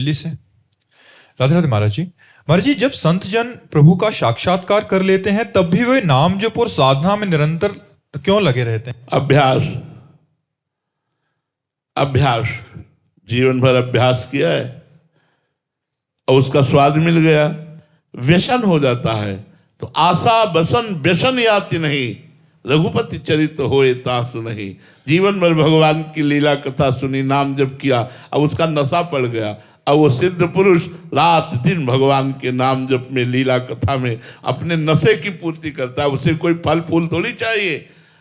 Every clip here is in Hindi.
दिल्ली से। राधे राधे महाराज जी। महाराज जी, जब संत जन प्रभु का साक्षात्कार कर लेते हैं तब भी वे नाम जप और साधना में निरंतर क्यों लगे रहते हैं? अभ्यास, अभ्यास, जीवन भर अभ्यास किया है और उसका स्वाद मिल गया, व्यसन हो जाता है। तो आशा बसन व्यसन याति नहीं, रघुपति चरित होए तासु नहीं। जीवन भर भगवान की लीला कथा सुनी, नाम जप किया, अब उसका नशा पड़ गया। अब वो सिद्ध पुरुष रात दिन भगवान के नाम जप में, लीला कथा में अपने नशे की पूर्ति करता है। उसे कोई फल फूल थोड़ी चाहिए,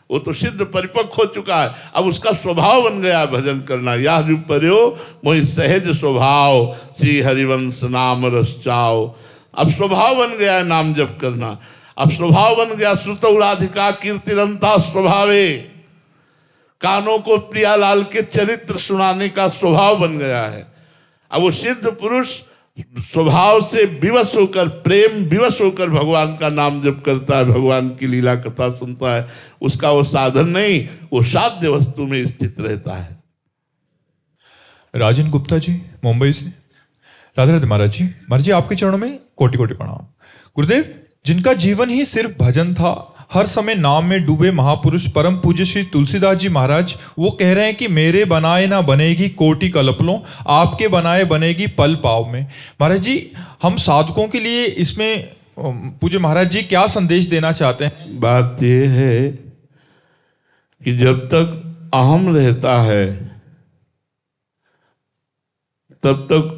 वो तो सिद्ध परिपक्व हो चुका है। अब उसका स्वभाव बन गया भजन करना। या जो पर्यो मोहि सहज स्वभाव, श्री हरिवंश नाम रस चाओ। अब स्वभाव बन गया है नाम जप करना। अब स्वभाव बन गया श्रुतौ राधिका कीर्तिरंता स्वभावे, कानों को प्रियालाल के चरित्र सुनाने का स्वभाव बन गया है। अब वो सिद्ध पुरुष स्वभाव से विवश होकर, प्रेम विवश होकर भगवान का नाम जप करता है, भगवान की लीला कथा सुनता है। उसका वो साधन नहीं, वो साध्य वस्तु में स्थित रहता है। राजन गुप्ता जी, मुंबई से। राधे राधे महाराज जी। महाराज जी, आपके चरणों में कोटि कोटि प्रणाम। गुरुदेव, जिनका जीवन ही सिर्फ भजन था, हर समय नाम में डूबे महापुरुष परम पूज्य श्री तुलसीदास जी महाराज, वो कह रहे हैं कि मेरे बनाए ना बनेगी कोटि कल्पलों, आपके बनाए बनेगी पल पाव में। महाराज जी, हम साधकों के लिए इसमें पूज्य महाराज जी क्या संदेश देना चाहते हैं? बात यह है कि जब तक अहम रहता है तब तक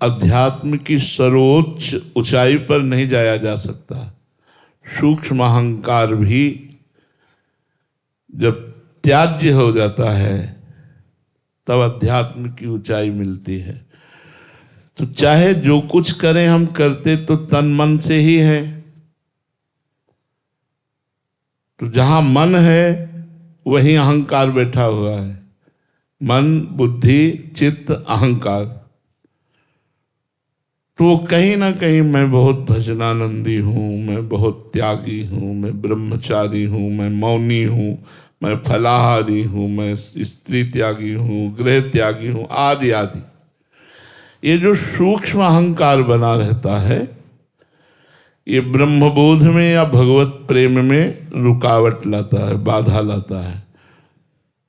अध्यात्म की सर्वोच्च ऊंचाई पर नहीं जाया जा सकता। सूक्ष्म अहंकार भी जब त्याज्य हो जाता है तब अध्यात्म की ऊंचाई मिलती है। तो चाहे जो कुछ करें, हम करते तो तन मन से ही है। तो जहां मन है वहीं अहंकार बैठा हुआ है। मन, बुद्धि, चित्त, अहंकार। तो कहीं ना कहीं मैं बहुत भजनानंदी हूँ, मैं बहुत त्यागी हूँ, मैं ब्रह्मचारी हूँ, मैं मौनी हूँ, मैं फलाहारी हूँ, मैं स्त्री त्यागी हूँ, गृह त्यागी हूँ, आदि आदि। ये जो सूक्ष्म अहंकार बना रहता है, ये ब्रह्मबोध में या भगवत प्रेम में रुकावट लाता है, बाधा लाता है।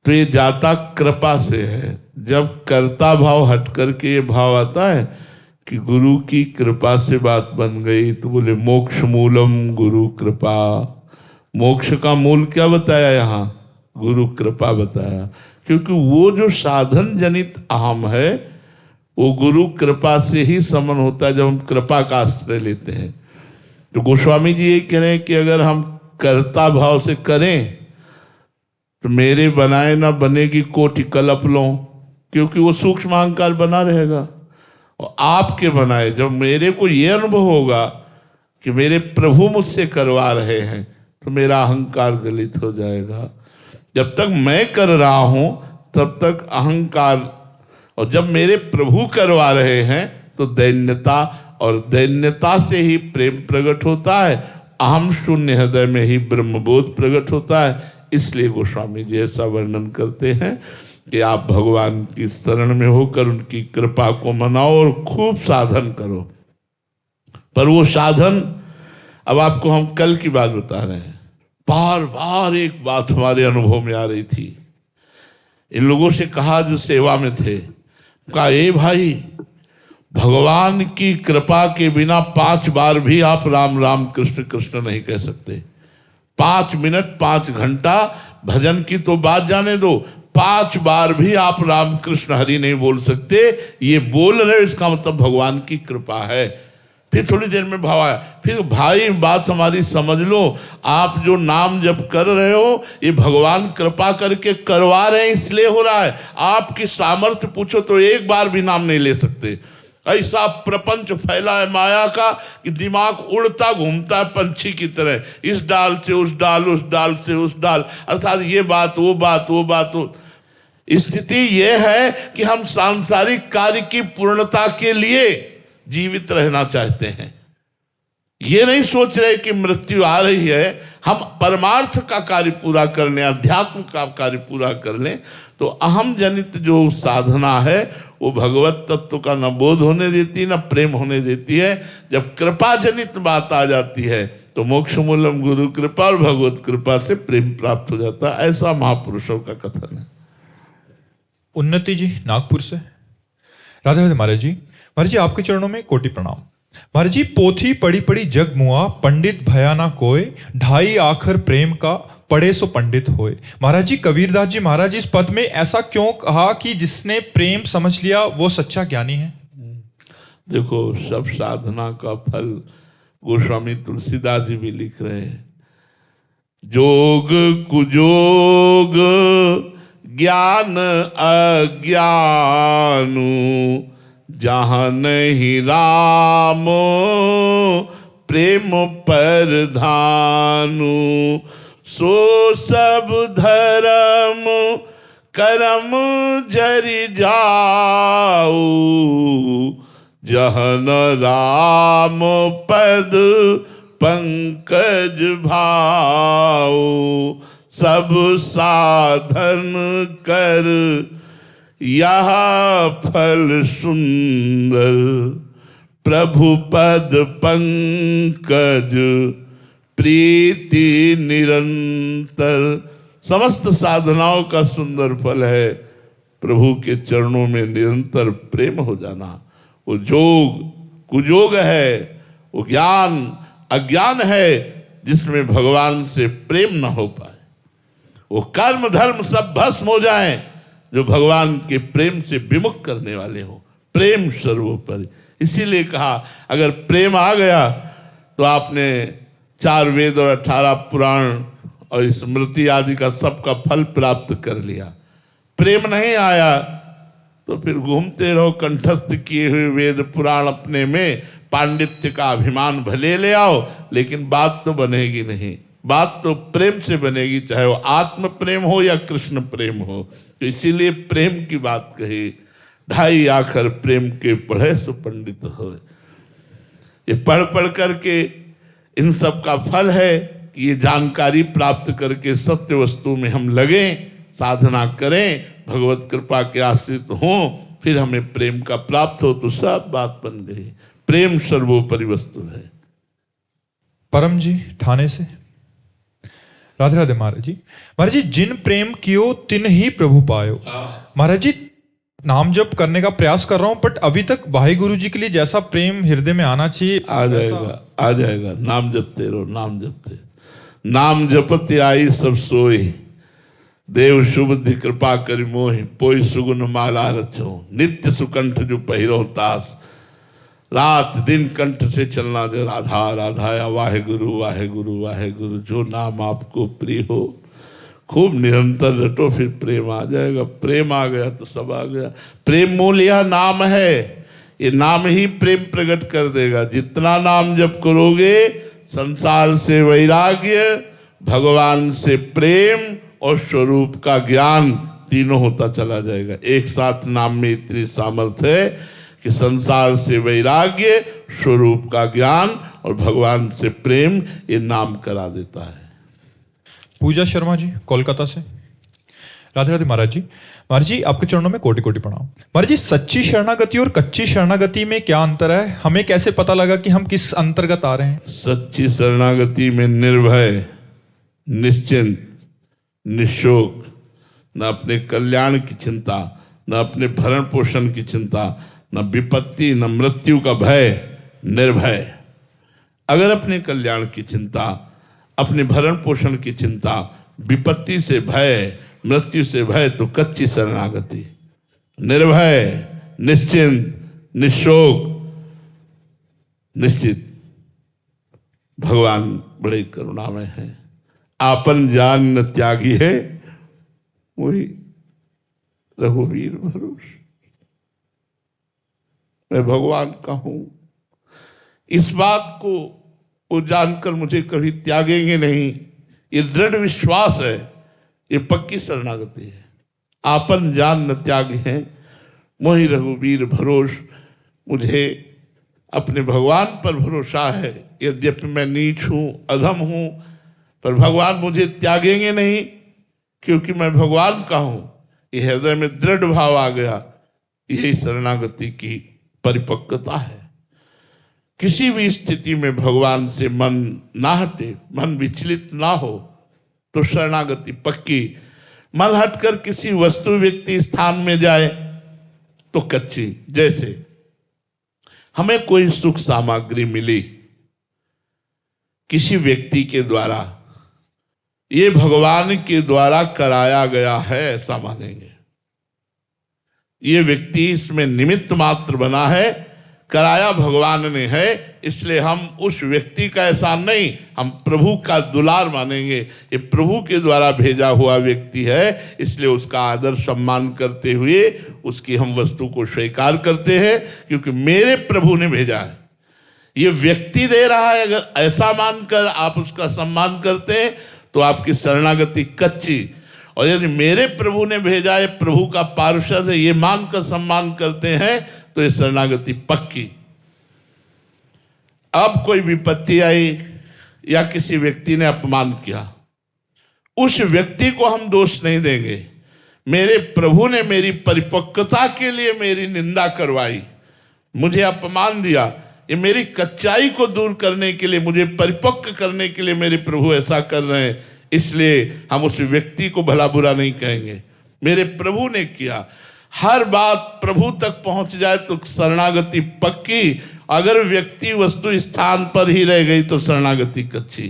तो ये जाता कृपा से है। जब कर्ता भाव हट करके ये भाव आता है कि गुरु की कृपा से बात बन गई, तो बोले मोक्ष मूलम गुरु कृपा। मोक्ष का मूल क्या बताया यहाँ? गुरु कृपा बताया। क्योंकि वो जो साधन जनित अहम है वो गुरु कृपा से ही समन होता है, जब हम कृपा का आश्रय लेते हैं। तो गोस्वामी जी ये कह रहे हैं कि अगर हम कर्ता भाव से करें तो मेरे बनाए ना बनेगी कोटि कल्पलों, क्योंकि वो सूक्ष्म अहंकार बना रहेगा। और आपके बनाए, जब मेरे को ये अनुभव होगा कि मेरे प्रभु मुझसे करवा रहे हैं, तो मेरा अहंकार गलित हो जाएगा। जब तक मैं कर रहा हूं तब तक अहंकार, और जब मेरे प्रभु करवा रहे हैं तो दैन्यता, और दैन्यता से ही प्रेम प्रकट होता है। अहम शून्य हृदय में ही ब्रह्मबोध प्रकट होता है। इसलिए गोस्वामी जी ऐसा वर्णन करते हैं कि आप भगवान की शरण में होकर उनकी कृपा को मनाओ और खूब साधन करो। पर वो साधन, अब आपको हम कल की बात बता रहे हैं। बार बार एक बात हमारे अनुभव में आ रही थी। इन लोगों से कहा जो सेवा में थे, कहा ए भाई, भगवान की कृपा के बिना 5 बार भी आप राम राम कृष्ण कृष्ण नहीं कह सकते। 5 मिनट 5 घंटा भजन की तो बात जाने दो, 5 बार भी आप राम कृष्ण हरि नहीं बोल सकते। ये बोल रहे, इसका मतलब भगवान की कृपा है। फिर थोड़ी देर में भाव आया, फिर भाई बात हमारी समझ लो, आप जो नाम जप कर रहे हो ये भगवान कृपा करके करवा रहे हैं, इसलिए हो रहा है। आपकी सामर्थ्य पूछो तो एक बार भी नाम नहीं ले सकते। ऐसा प्रपंच फैला है माया का कि दिमाग उड़ता घूमता है पंछी की तरह, इस डाल से उस डाल, उस डाल से उस डाल, अर्थात ये बात वो बात वो बात वो। स्थिति यह है कि हम सांसारिक कार्य की पूर्णता के लिए जीवित रहना चाहते हैं। ये नहीं सोच रहे कि मृत्यु आ रही है, हम परमार्थ का कार्य पूरा कर लें, अध्यात्म का कार्य पूरा कर लें, तो अहम जनित जो साधना है वो भगवत तत्व का न बोध होने देती न प्रेम होने देती है। जब कृपा जनित बात आ जाती है तो मोक्ष मूलम गुरु कृपा और भगवत कृपा से प्रेम प्राप्त हो जाता है। ऐसा महापुरुषों का कथन है। उन्नति जी नागपुर से। राधे राधे महाराज जी। महाराज जी आपके चरणों में कोटि प्रणाम। महाराज जी पोथी पड़ी पड़ी जग मुआ, पंडित भया ना कोय, ढाई आखर प्रेम का पढ़े सो पंडित होए। महाराज जी कबीरदास जी महाराज इस पद में ऐसा क्यों कहा कि जिसने प्रेम समझ लिया वो सच्चा ज्ञानी है? देखो, सब साधना का फल गोस्वामी तुलसीदास जी भी लिख रहे हैं। जोग कुजोग ज्ञान अज्ञानु, जहाँ नहीं राम प्रेम परधानु, सो सब धर्म करम जरि जाऊ, जहन राम पद पंकज भाऊ, सब साधन कर यह फल सुंदर, प्रभु पद पंकज प्रीति निरंतर। समस्त साधनाओं का सुंदर फल है प्रभु के चरणों में निरंतर प्रेम हो जाना। वो जोग कुजोग है, वो ज्ञान अज्ञान है जिसमें भगवान से प्रेम न हो पाए। वो कर्म धर्म सब भस्म हो जाएं जो भगवान के प्रेम से विमुख करने वाले हो। प्रेम सर्वोपरि। इसीलिए कहा अगर प्रेम आ गया तो आपने 4 वेद और 18 पुराण और स्मृति आदि का सबका फल प्राप्त कर लिया। प्रेम नहीं आया तो फिर घूमते रहो कंठस्थ किए हुए वेद पुराण अपने में, पांडित्य का अभिमान भले ले आओ लेकिन बात तो बनेगी नहीं। बात तो प्रेम से बनेगी, चाहे वो आत्म प्रेम हो या कृष्ण प्रेम हो। तो इसीलिए प्रेम की बात कही। ढाई आखर प्रेम के पढ़े सो पंडित हो। ये पढ़ पढ़ करके इन सब का फल है कि ये जानकारी प्राप्त करके सत्य वस्तु में हम लगें, साधना करें, भगवत कृपा के आश्रित हों, फिर हमें प्रेम का प्राप्त हो तो सब बात बन गई। प्रेम सर्वोपरि वस्तु है। परम जी ठाणे से। राधे राधे महाराज जी। महाराज जी जिन प्रेम कियो तिन ही प्रभु पायो। महाराज जी नाम जप करने का प्रयास कर रहा हूं बट अभी तक भाई गुरु जी के लिए जैसा प्रेम हृदय में आना चाहिए आ जाएगा, आ जाएगा। नाम जपते रहो, नाम जपते। नाम जपते आई सब सोई, देव सुबुद्धि कृपा करि मोहि, पोई सुगुन माला रचो, नित्य सुकंठ जो पहिरो तास, रात दिन कंठ से चलना जो राधा राधा या वाहे गुरु वाहे गुरु वाहे गुरु। जो नाम आपको प्रिय हो खूब निरंतर रटो, फिर प्रेम आ जाएगा। प्रेम आ गया तो सब आ गया। प्रेम मूल यह नाम है, ये नाम ही प्रेम प्रकट कर देगा। जितना नाम जप करोगे संसार से वैराग्य, भगवान से प्रेम और स्वरूप का ज्ञान तीनों होता चला जाएगा। एक साथ नाम में इतनी सामर्थ्य है कि संसार से वैराग्य, स्वरूप का ज्ञान और भगवान से प्रेम, ये नाम करा देता है। पूजा शर्मा जी कोलकाता से। राधे राधे महाराज जी। महाराज जी आपके चरणों में कोटि कोटि प्रणाम। महाराज जी सच्ची शरणागति और कच्ची शरणागति में क्या अंतर है? हमें कैसे पता लगा कि हम किस अंतर्गत आ रहे हैं? सच्ची शरणागति में निर्भय, निश्चिंत, निशोक, न अपने कल्याण की चिंता, न अपने भरण पोषण की चिंता, न विपत्ति न मृत्यु का भय, निर्भय। अगर अपने कल्याण की चिंता, अपने भरण पोषण की चिंता, विपत्ति से भय, मृत्यु से भय, तो कच्ची शरणागति। निर्भय, निश्चिंत, निशोक, निश्चित। भगवान बड़े करुणामय हैं। आपन जान न त्यागी है, वही रघुवीर भरोस। मैं भगवान का हूं, इस बात को वो जानकर मुझे कभी त्यागेंगे नहीं, ये दृढ़ विश्वास है। ये पक्की शरणागति है। आपन जान न त्याग है, मोहि रघुवीर भरोस। मुझे अपने भगवान पर भरोसा है। यद्यपि मैं नीच हूँ, अधम हूँ, पर भगवान मुझे त्यागेंगे नहीं, क्योंकि मैं भगवान का हूं। ये हृदय में दृढ़ भाव आ गया। यही शरणागति की परिपक्वता है। किसी भी स्थिति में भगवान से मन ना हटे, मन विचलित ना हो, तो शरणागति पक्की। मन हटकर किसी वस्तु व्यक्ति स्थान में जाए तो कच्ची। जैसे हमें कोई सुख सामग्री मिली किसी व्यक्ति के द्वारा, ये भगवान के द्वारा कराया गया है ऐसा मानेंगे। ये व्यक्ति इसमें निमित्त मात्र बना है, कराया भगवान ने है, इसलिए हम उस व्यक्ति का एहसान नहीं, हम प्रभु का दुलार मानेंगे। ये प्रभु के द्वारा भेजा हुआ व्यक्ति है, इसलिए उसका आदर सम्मान करते हुए उसकी हम वस्तु को स्वीकार करते हैं, क्योंकि मेरे प्रभु ने भेजा है। ये व्यक्ति दे रहा है, अगर ऐसा मानकर आप उसका सम्मान करते हैं तो आपकी शरणागति कच्ची। और यदि मेरे प्रभु ने भेजा है, प्रभु का पार्षद है, ये मानकर सम्मान करते हैं तो ये शरणागति पक्की। अब कोई विपत्ति आई या किसी व्यक्ति ने अपमान किया, उस व्यक्ति को हम दोष नहीं देंगे। मेरे प्रभु ने मेरी परिपक्वता के लिए मेरी निंदा करवाई, मुझे अपमान दिया, ये मेरी कच्चाई को दूर करने के लिए, मुझे परिपक्व करने के लिए मेरे प्रभु ऐसा कर रहे हैं, इसलिए हम उस व्यक्ति को भला बुरा नहीं कहेंगे। मेरे प्रभु ने किया। हर बात प्रभु तक पहुंच जाए तो शरणागति पक्की। अगर व्यक्ति वस्तु स्थान पर ही रह गई तो शरणागति कच्ची।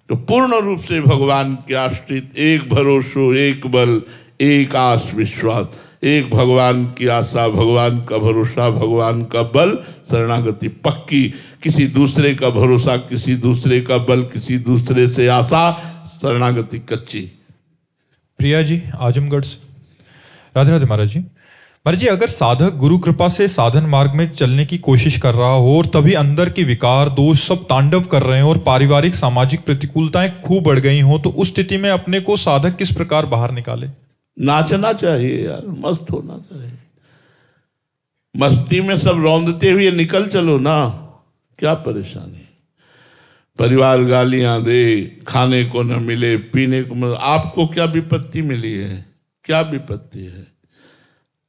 तो पूर्ण रूप से भगवान के आश्रित, एक भरोसो एक बल एक आस विश्वास, एक भगवान की आशा, भगवान का भरोसा, भगवान का बल, शरणागति पक्की। किसी दूसरे का भरोसा, किसी दूसरे का बल, किसी दूसरे से आशा, शरणागति कच्ची। प्रिया जी आजमगढ़ से, राधे राधे महाराज जी। महाराज जी, अगर साधक गुरु कृपा से साधन मार्ग में चलने की कोशिश कर रहा हो और तभी अंदर के विकार दोष सब तांडव कर रहे हो और पारिवारिक सामाजिक प्रतिकूलताएं खूब बढ़ गई हो, तो उस स्थिति में अपने को साधक किस प्रकार बाहर निकाले? नाचना चाहिए यार, मस्त होना चाहिए। मस्ती में सब रौंदते हुए निकल चलो ना, क्या परेशानी। परिवार गालियां दे, खाने को न मिले, पीने को मिले, आपको क्या विपत्ति मिली है? क्या विपत्ति है?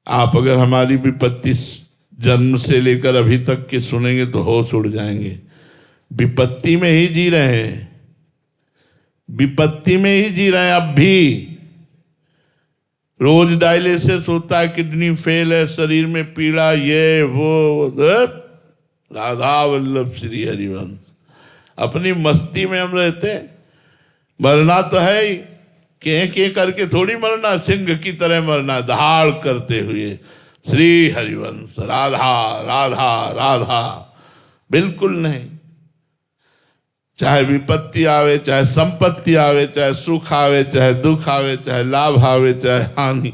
आप अगर हमारी विपत्ति जन्म से लेकर अभी तक के सुनेंगे तो होश उड़ जाएंगे। विपत्ति में ही जी रहे हैं, विपत्ति में ही जी रहे हैं। अब भी रोज डायलिसिस होता है, किडनी फेल है, शरीर में पीड़ा, ये वो। राधा वल्लभ श्री हरिवंश। अपनी मस्ती में हम रहते, मरना तो है ही, के करके थोड़ी मरना, सिंह की तरह मरना, दहाड़ करते हुए। श्री हरिवंश, राधा राधा राधा, बिल्कुल नहीं। चाहे विपत्ति आवे, चाहे संपत्ति आवे, चाहे सुख आवे, चाहे दुख आवे, चाहे लाभ आवे, चाहे हानि,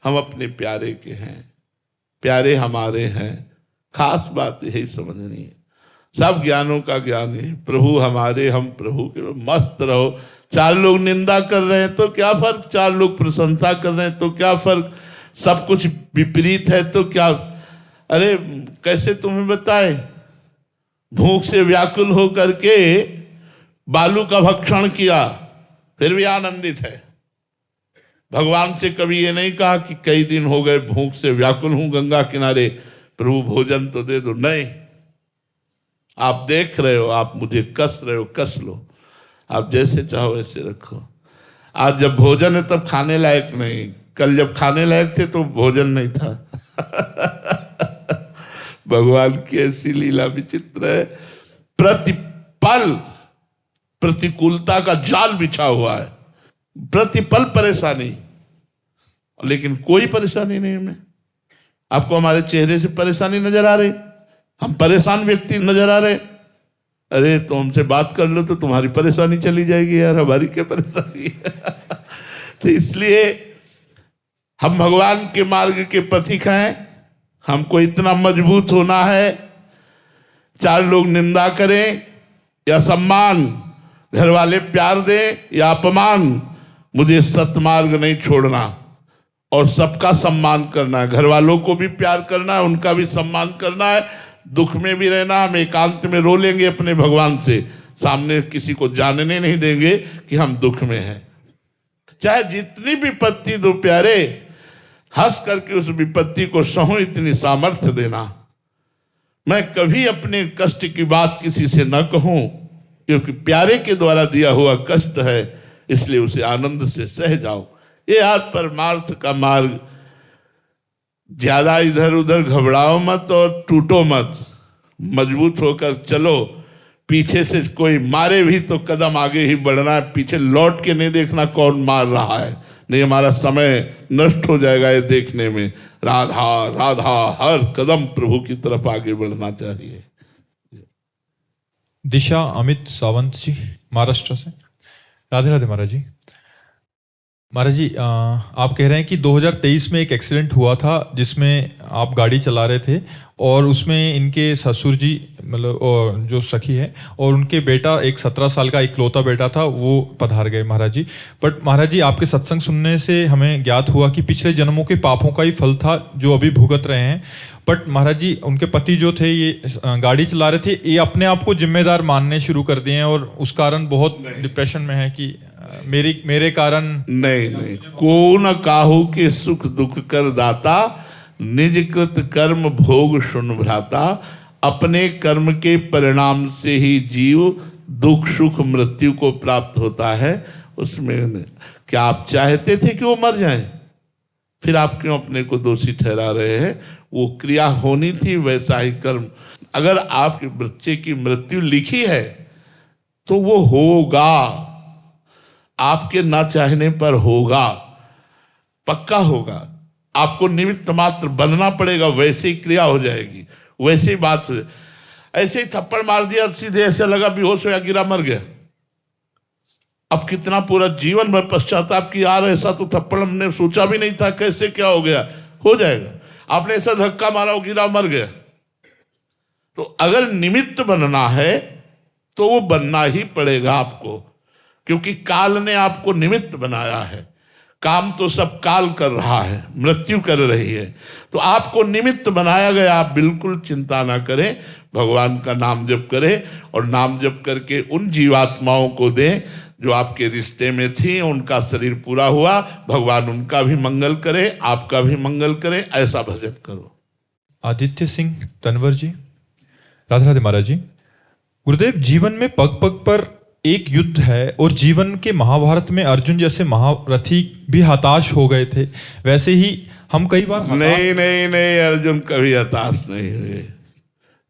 हम अपने प्यारे के हैं, प्यारे हमारे हैं। खास बात यही समझनी है। सब ज्ञानों का ज्ञान है, प्रभु हमारे, हम प्रभु के। मस्त रहो। चार लोग निंदा कर रहे हैं तो क्या फर्क, चार लोग प्रशंसा कर रहे हैं तो क्या फर्क, सब कुछ विपरीत है तो क्या। अरे कैसे तुम्हें बताएं, भूख से व्याकुल होकर के बालू का भक्षण किया, फिर भी आनंदित है। भगवान से कभी ये नहीं कहा कि कई दिन हो गए भूख से व्याकुल हूं गंगा किनारे, प्रभु भोजन तो दे दो। नहीं, आप देख रहे हो, आप मुझे कस रहे हो, कस लो, आप जैसे चाहो वैसे रखो। आज जब भोजन है तब खाने लायक नहीं, कल जब खाने लायक थे तो भोजन नहीं था। भगवान की ऐसी लीला विचित्र है। प्रतिपल प्रतिकूलता का जाल बिछा हुआ है, प्रतिपल परेशानी, लेकिन कोई परेशानी नहीं हमें। आपको हमारे चेहरे से परेशानी नजर आ रही? हम परेशान व्यक्ति नजर आ रहे? अरे तो हमसे बात कर लो तो तुम्हारी परेशानी चली जाएगी यार, हमारी क्या परेशानी है। तो इसलिए हम भगवान के मार्ग के पथिक हैं। हमको इतना मजबूत होना है, चार लोग निंदा करें या सम्मान, घर वाले प्यार दें या अपमान, मुझे सतमार्ग नहीं छोड़ना और सबका सम्मान करना है। घर वालों को भी प्यार करना है, उनका भी सम्मान करना है। दुख में भी रहना, हम एकांत में रो लेंगे अपने भगवान से, सामने किसी को जानने नहीं देंगे कि हम दुख में हैं। चाहे जितनी विपत्ति दो प्यारे, हंस करके उस विपत्ति को सहो इतनी सामर्थ्य देना। मैं कभी अपने कष्ट की बात किसी से न कहूं, क्योंकि प्यारे के द्वारा दिया हुआ कष्ट है, इसलिए उसे आनंद से सह जाओ। ये आज परमार्थ का मार्ग। ज्यादा इधर उधर घबराओ मत और टूटो मत, मजबूत होकर चलो। पीछे से कोई मारे भी तो कदम आगे ही बढ़ना है, पीछे लौट के नहीं देखना कौन मार रहा है, नहीं हमारा समय नष्ट हो जाएगा ये देखने में। राधा राधा हर कदम प्रभु की तरफ आगे बढ़ना चाहिए। दिशा अमित सावंत जी महाराष्ट्र से। राधे राधे महाराज जी। महाराज जी, आप कह रहे हैं कि 2023 में एक एक्सीडेंट हुआ था जिसमें आप गाड़ी चला रहे थे और उसमें इनके ससुर जी, मतलब और जो सखी है, और उनके बेटा, एक 17 साल का इकलौता बेटा था, वो पधार गए महाराज जी। बट महाराज जी, आपके सत्संग सुनने से हमें ज्ञात हुआ कि पिछले जन्मों के पापों का ही फल था जो अभी भुगत रहे हैं। बट महाराज जी, उनके पति जो थे, ये गाड़ी चला रहे थे, ये अपने आप को जिम्मेदार मानने शुरू कर दिए हैं और उस कारण बहुत डिप्रेशन में है कि मेरे कारण। नहीं, को न काहू के सुख दुख कर दाता, निज कृत कर्म भोग सुन भ्राता। अपने कर्म के परिणाम से ही जीव दुख सुख मृत्यु को प्राप्त होता है। उसमें क्या आप चाहते थे कि वो मर जाएं? फिर आप क्यों अपने को दोषी ठहरा रहे हैं? वो क्रिया होनी थी, वैसा ही कर्म। अगर आपके बच्चे की मृत्यु लिखी है तो वो होगा, आपके ना चाहने पर होगा, पक्का होगा। आपको निमित्त मात्र बनना पड़ेगा, वैसे ही क्रिया हो जाएगी, वैसे ही बात हो। ऐसे ही थप्पड़ मार दिया, सीधे ऐसे लगा, बेहोश हो या गिरा, मर गया। अब कितना पूरा जीवन भर पश्चाताप की, यार ऐसा तो थप्पड़ हमने सोचा भी नहीं था, कैसे क्या हो गया। हो जाएगा। आपने ऐसा धक्का मारा, गिरा, मर गया। तो अगर निमित्त बनना है तो वो बनना ही पड़ेगा आपको, क्योंकि काल ने आपको निमित्त बनाया है। काम तो सब काल कर रहा है, मृत्यु कर रही है, तो आपको निमित्त बनाया गया। आप बिल्कुल चिंता ना करें, भगवान का नाम जप करें और नाम जप करके उन जीवात्माओं को दें जो आपके रिश्ते में थी, उनका शरीर पूरा हुआ, भगवान उनका भी मंगल करे, आपका भी मंगल करे, ऐसा भजन करो। आदित्य सिंह तनवर जी। राधे राधे महाराज जी। गुरुदेव, जीवन में पग पग पर एक युद्ध है और जीवन के महाभारत में अर्जुन जैसे महारथी भी हताश हो गए थे, वैसे ही हम कई बार नहीं, अर्जुन कभी हताश नहीं हुए।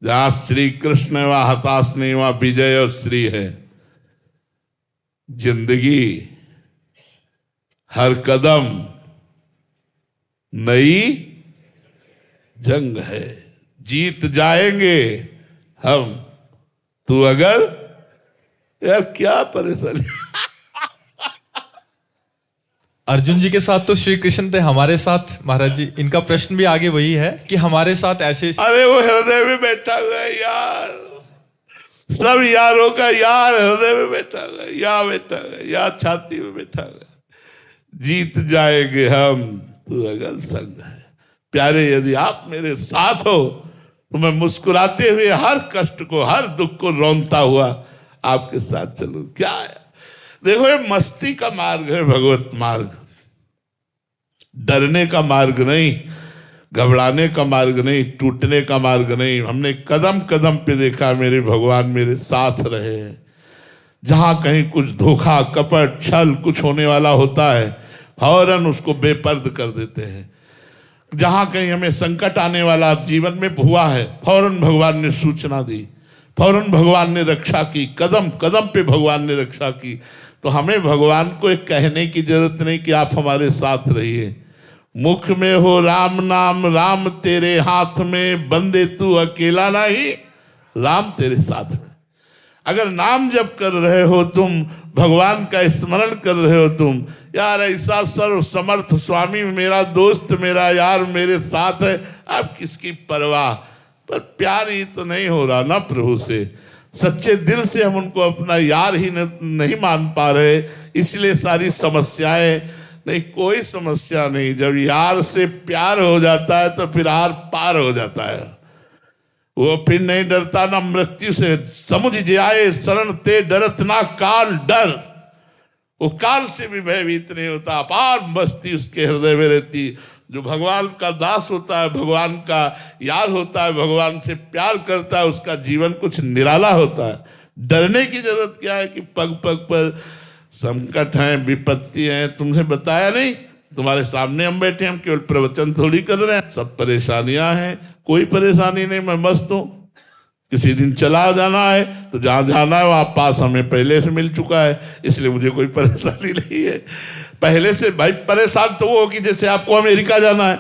जहां श्री कृष्ण है वहां हताश नहीं, वहां विजय और श्री है। जिंदगी हर कदम नई जंग है, जीत जाएंगे हम। तू अगर, यार क्या परेशानी। अर्जुन जी के साथ तो श्री कृष्ण थे, हमारे साथ महाराज जी, इनका प्रश्न भी आगे वही है कि हमारे साथ ऐसे। अरे वो हृदय में बैठा हुआ है यार, सब यारों का यार हृदय में बैठा हुआ है, या बैठा हुआ है, या छाती में बैठा हुआ है। जीत जाएंगे हम, तू अगर संग है। प्यारे, यदि आप मेरे साथ हो तो मैं मुस्कुराते हुए हर कष्ट को, हर दुख को रौंदता हुआ आपके साथ चलूं। क्या है, देखो ये मस्ती का मार्ग है, भगवत मार्ग। डरने का मार्ग नहीं, घबराने का मार्ग नहीं, टूटने का मार्ग नहीं। हमने कदम कदम पे देखा मेरे भगवान मेरे साथ रहे हैं। जहां कहीं कुछ धोखा कपट छल कुछ होने वाला होता है, फौरन उसको बेपर्द कर देते हैं। जहां कहीं हमें संकट आने वाला जीवन में हुआ है, फौरन भगवान ने सूचना दी, फौरन भगवान ने रक्षा की, कदम कदम पे भगवान ने रक्षा की। तो हमें भगवान को एक कहने की जरूरत नहीं कि आप हमारे साथ रहिए। मुख में हो राम नाम, राम तेरे हाथ में, बंदे तू अकेला नहीं, राम तेरे साथ में। अगर नाम जप कर रहे हो तुम, भगवान का स्मरण कर रहे हो तुम, यार ऐसा सर्व समर्थ स्वामी मेरा दोस्त मेरा यार मेरे साथ है, आप किसकी परवाह। पर प्यार ही तो नहीं हो रहा ना प्रभु से, सच्चे दिल से हम उनको अपना यार ही नहीं मान पा रहे, इसलिए सारी समस्याएं। नहीं, कोई समस्या नहीं, जब यार से प्यार हो जाता है तो फिर आर पार हो जाता है। वो फिर नहीं डरता ना मृत्यु से, समुझ जाए शरण ते डरत ना काल डर। वो काल से भी भयभीत नहीं होता, अपार मस्ती उसके हृदय में रहती। जो भगवान का दास होता है, भगवान का यार होता है, भगवान से प्यार करता है, उसका जीवन कुछ निराला होता है। डरने की जरूरत क्या है कि पग पग पर संकट हैं, विपत्ति हैं। तुमसे बताया नहीं, तुम्हारे सामने हम बैठे, हम केवल प्रवचन थोड़ी कर रहे हैं। सब परेशानियां हैं, कोई परेशानी नहीं, मैं मस्त हूं। किसी दिन चला जाना है तो जहां जाना है वहां पास हमें पहले से मिल चुका है, इसलिए मुझे कोई परेशानी नहीं है। पहले से भाई परेशान तो वो हो कि जैसे आपको अमेरिका जाना है,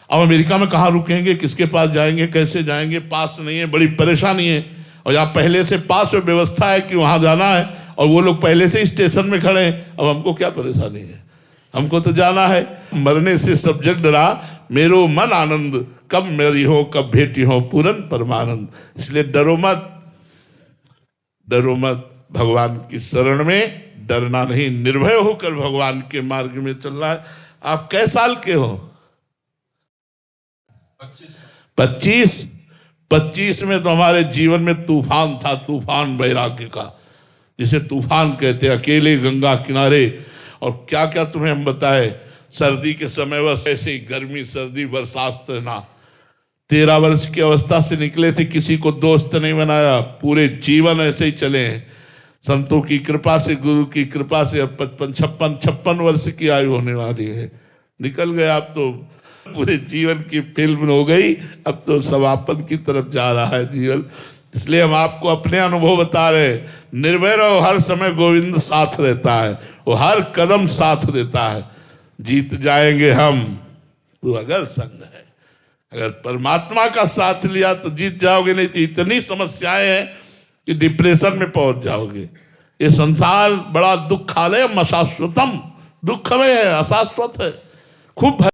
अब अमेरिका में कहाँ रुकेंगे, किसके पास जाएंगे, कैसे जाएंगे, पास नहीं है, बड़ी परेशानी है। और यहाँ पहले से पास में व्यवस्था है कि वहां जाना है और वो लोग पहले से स्टेशन में खड़े हैं, अब हमको क्या परेशानी है, हमको तो जाना है। मरने से सब जग डरा, मेरो मन आनंद, कब मेरी हो कब भेटी हो पूरन परमानंद। इसलिए डरो मत, डरो मत, भगवान की शरण में डरना नहीं, निर्भय होकर भगवान के मार्ग में चलना है। आप कै साल के हो? 25। 25 में तो हमारे जीवन में तूफान था, तूफान वैराग्य का, जिसे तूफान कहते हैं। अकेले गंगा किनारे, और क्या क्या तुम्हें हम बताए। सर्दी के समय बस ऐसे ही गर्मी सर्दी बरसात रहना। 13 वर्ष की अवस्था से निकले थे, किसी को दोस्त नहीं बनाया, पूरे जीवन ऐसे ही चले हैं। संतों की कृपा से, गुरु की कृपा से अब 55-56 वर्ष की आयु होने वाली है। निकल गए आप तो, पूरे जीवन की फिल्म हो गई, अब तो समापन की तरफ जा रहा है जीवन। इसलिए हम आपको अपने अनुभव बता रहे हैं। निर्भय रहो, हर समय गोविंद साथ रहता है, वो हर कदम साथ देता है। जीत जाएंगे हम, तो अगर संग है, अगर परमात्मा का साथ लिया तो जीत जाओगे, नहीं तो इतनी समस्याएं हैं कि डिप्रेशन में पहुंच जाओगे। ये संसार बड़ा दुखालय, अशाश्वतम, दुख में है, अशाश्वत है, खूब